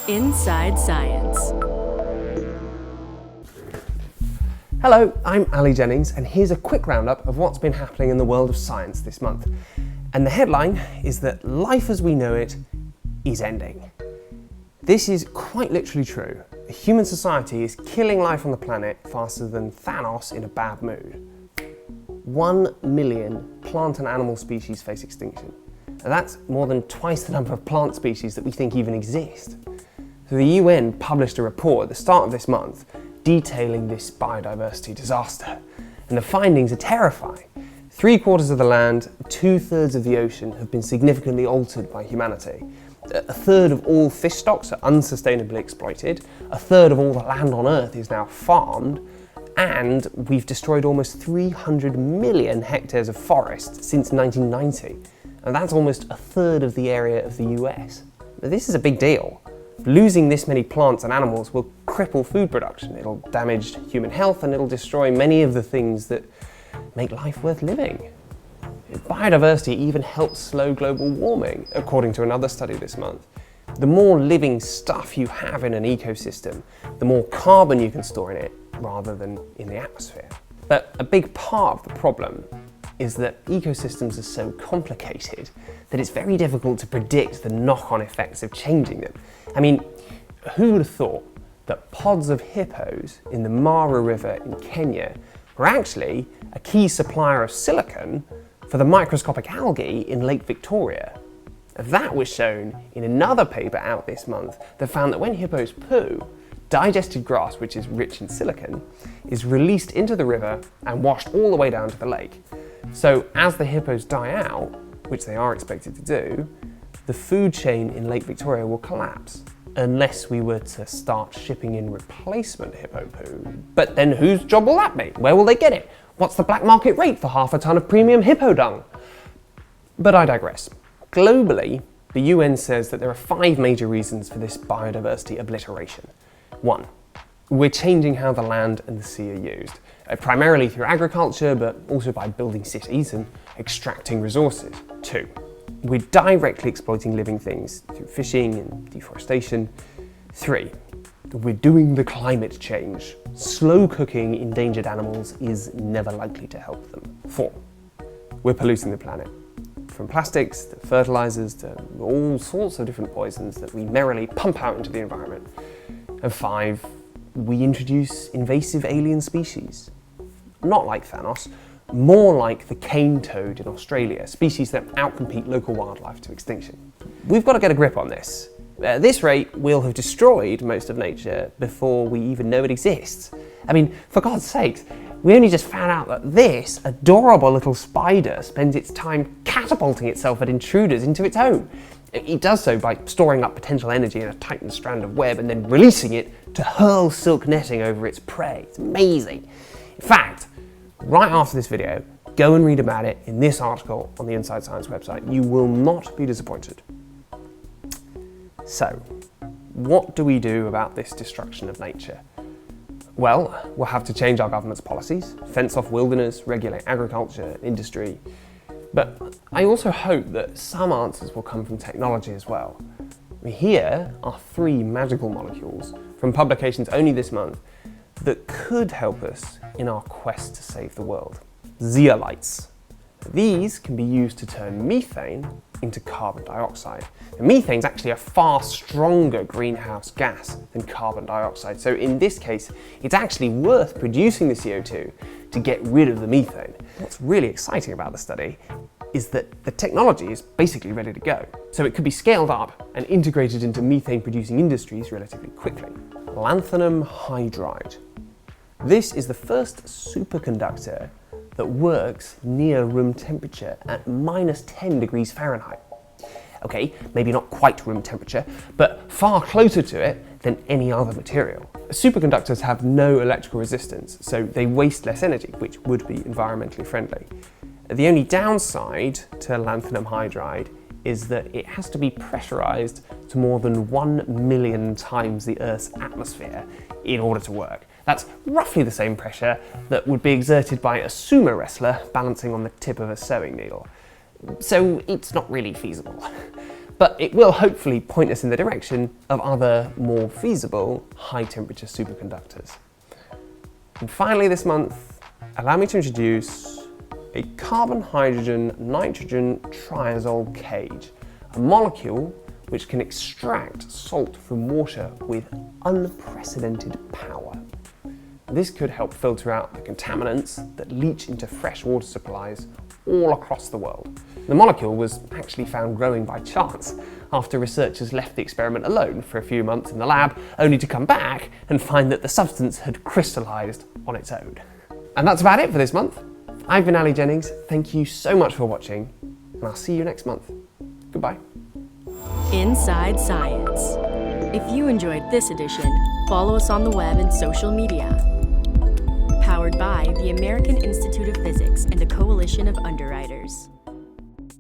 Inside Science. Hello, I'm Ali Jennings, and here's a quick roundup of what's been happening in the world of science this month. And the headline is that life as we know it is ending. This is quite literally true. Human society is killing life on the planet faster than Thanos in a bad mood. 1 million plant and animal species face extinction. And that's more than twice the number of plant species that we think even exist. So the UN published a report at the start of this month detailing this biodiversity disaster. And the findings are terrifying. 3/4 of the land, 2/3 of the ocean have been significantly altered by humanity. 1/3 of all fish stocks are unsustainably exploited. 1/3 of all the land on Earth is now farmed. And we've destroyed almost 300 million hectares of forest since 1990. And that's almost 1/3 of the area of the US. Now, this is a big deal. Losing this many plants and animals will cripple food production. It'll damage human health and it'll destroy many of the things that make life worth living. Biodiversity even helps slow global warming, according to another study this month. The more living stuff you have in an ecosystem, the more carbon you can store in it rather than in the atmosphere. But a big part of the problem is that ecosystems are so complicated that it's very difficult to predict the knock-on effects of changing them. I mean, who would have thought that pods of hippos in the Mara River in Kenya were actually a key supplier of silicon for the microscopic algae in Lake Victoria? That was shown in another paper out this month that found that when hippos poo, digested grass, which is rich in silicon, is released into the river and washed all the way down to the lake. So as the hippos die out, which they are expected to do, the food chain in Lake Victoria will collapse, unless we were to start shipping in replacement hippo poo. But then whose job will that be? Where will they get it? What's the black market rate for half a ton of premium hippo dung? But I digress. Globally, the UN says that there are 5 major reasons for this biodiversity obliteration. 1. We're changing how the land and the sea are used, primarily through agriculture, but also by building cities and extracting resources. 2. We're directly exploiting living things through fishing and deforestation. 3. We're doing the climate change. Slow cooking endangered animals is never likely to help them. 4. We're polluting the planet. From plastics to fertilizers to all sorts of different poisons that we merrily pump out into the environment. And 5, we introduce invasive alien species. Not like Thanos, more like the cane toad in Australia, species that outcompete local wildlife to extinction. We've got to get a grip on this. At this rate, we'll have destroyed most of nature before we even know it exists. I mean, for God's sakes, we only just found out that this adorable little spider spends its time catapulting itself at intruders into its home. It does so by storing up potential energy in a tightened strand of web and then releasing it to hurl silk netting over its prey. It's amazing. In fact, right after this video, go and read about it in this article on the Inside Science website. You will not be disappointed. So, what do we do about this destruction of nature? Well, we'll have to change our government's policies, fence off wilderness, regulate agriculture, industry. But I also hope that some answers will come from technology as well. Here are 3 magical molecules from publications only this month that could help us in our quest to save the world. Zeolites. These can be used to turn methane into carbon dioxide. And methane is actually a far stronger greenhouse gas than carbon dioxide. So in this case, it's actually worth producing the CO2 to get rid of the methane. What's really exciting about the study is that the technology is basically ready to go. So it could be scaled up and integrated into methane producing industries relatively quickly. Lanthanum hydride. This is the first superconductor that works near room temperature at -10 degrees Fahrenheit. Okay, maybe not quite room temperature, but far closer to it than any other material. Superconductors have no electrical resistance, so they waste less energy, which would be environmentally friendly. The only downside to lanthanum hydride is that it has to be pressurized to more than 1 million times the Earth's atmosphere in order to work. That's roughly the same pressure that would be exerted by a sumo wrestler balancing on the tip of a sewing needle. So it's not really feasible. but it will hopefully point us in the direction of other more feasible high temperature superconductors. And finally this month, allow me to introduce a carbon-hydrogen-nitrogen triazole cage, a molecule which can extract salt from water with unprecedented power. This could help filter out the contaminants that leach into fresh water supplies all across the world. The molecule was actually found growing by chance after researchers left the experiment alone for a few months in the lab, only to come back and find that the substance had crystallized on its own. And that's about it for this month. I've been Ali Jennings, thank you so much for watching, and I'll see you next month. Goodbye. Inside Science. If you enjoyed this edition, follow us on the web and social media. Powered by the American Institute of Physics and a coalition of underwriters.